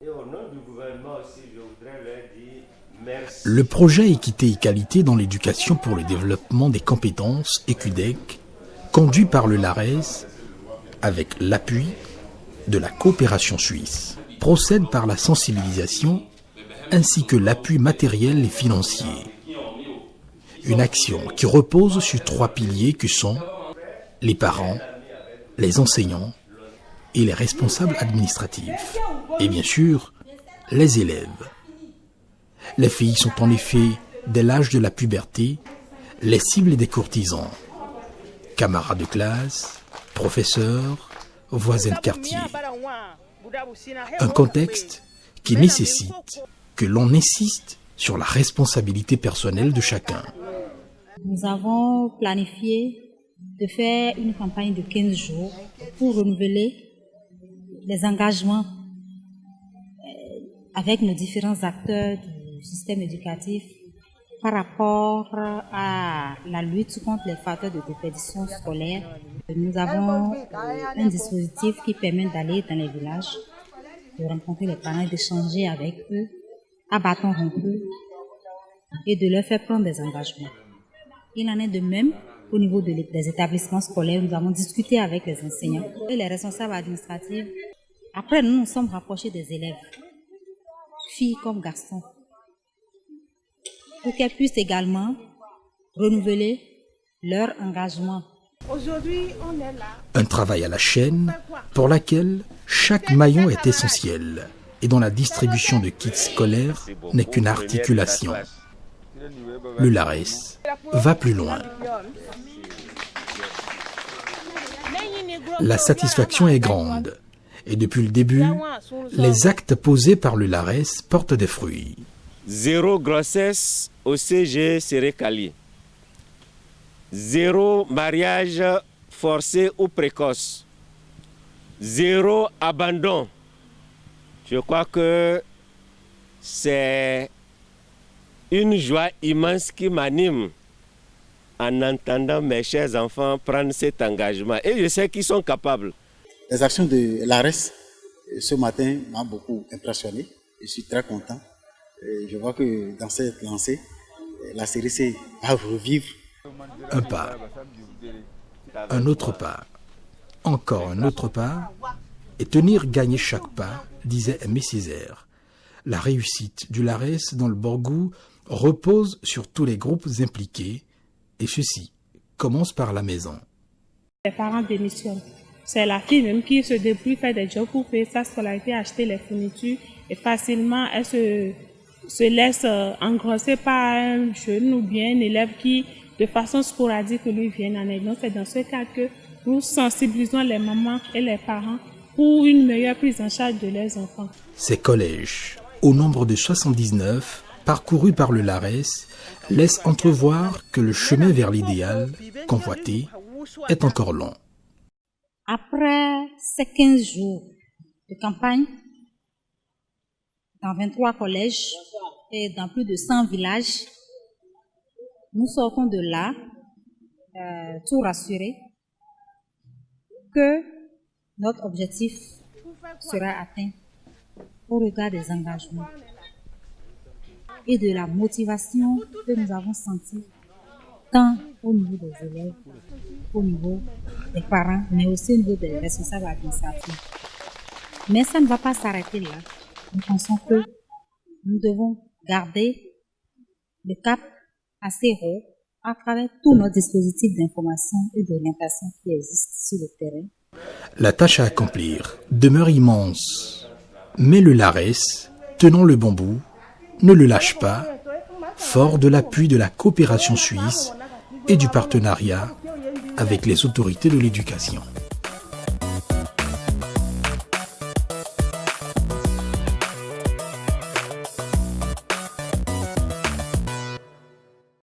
Et au nom du gouvernement aussi, je voudrais leur dire merci. Le projet Équité et Qualité dans l'éducation pour le développement des compétences, EQUDEC, conduit par le LARES, avec l'appui de la coopération suisse, procède par la sensibilisation ainsi que l'appui matériel et financier. Une action qui repose sur 3 piliers que sont les parents, les enseignants et les responsables administratifs. Et bien sûr, les élèves. Les filles sont en effet, dès l'âge de la puberté, les cibles des courtisans. Camarades de classe, professeurs, voisins de quartier. Un contexte qui nécessite que l'on insiste sur la responsabilité personnelle de chacun. Nous avons planifié de faire une campagne de 15 jours pour renouveler les engagements avec nos différents acteurs du système éducatif par rapport à la lutte contre les facteurs de déperdition scolaire. Nous avons un dispositif qui permet d'aller dans les villages, de rencontrer les parents et d'échanger avec eux à bâton rompu et de leur faire prendre des engagements. Il en est de même au niveau des établissements scolaires. Nous avons discuté avec les enseignants et les responsables administratifs. Après, nous nous sommes rapprochés des élèves, filles comme garçons, pour qu'elles puissent également renouveler leur engagement. Aujourd'hui, on est là. Un travail à la chaîne pour laquelle chaque maillon est essentiel et dont la distribution de kits scolaires n'est qu'une articulation. Le LARES va plus loin. La satisfaction est grande et depuis le début, les actes posés par le LARES portent des fruits. 0 grossesse au CG Sérécali. 0 mariage forcé ou précoce. 0 abandon. Je crois que c'est une joie immense qui m'anime en entendant mes chers enfants prendre cet engagement. Et je sais qu'ils sont capables. Les actions de l'ARES ce matin m'ont beaucoup impressionné. Je suis très content. Et je vois que dans cette lancée, la CDC va revivre. Un pas, un autre pas, encore un autre pas, et tenir gagner chaque pas, disait Aimé Césaire. La réussite du LARES dans le Borgou repose sur tous les groupes impliqués, et ceci commence par la maison. Les parents démissionnent. C'est la fille même qui se débrouille, fait des jobs pour payer sa scolarité, acheter les fournitures, et facilement elle se laisse engrosser par un jeune ou bien un élève qui, de façon sporadique, lui vient en aide. Donc c'est dans ce cas que nous sensibilisons les mamans et les parents pour une meilleure prise en charge de leurs enfants. Ces collèges, au nombre de 79, parcourus par le LARES, laissent entrevoir que le chemin vers l'idéal, convoité, est encore long. Après ces 15 jours de campagne, dans 23 collèges et dans plus de 100 villages, nous sortons de là tout rassurés que notre objectif sera atteint au regard des engagements et de la motivation que nous avons sentie tant au niveau des élèves, au niveau des parents, mais aussi au niveau des responsables administratifs. Mais ça ne va pas s'arrêter là. Nous pensons que nous devons garder le cap assez haut à travers tous nos dispositifs d'information et d'orientation qui existent sur le terrain. La tâche à accomplir demeure immense, mais le LARES, tenant le bon bout, ne le lâche pas, fort de l'appui de la coopération suisse et du partenariat avec les autorités de l'éducation.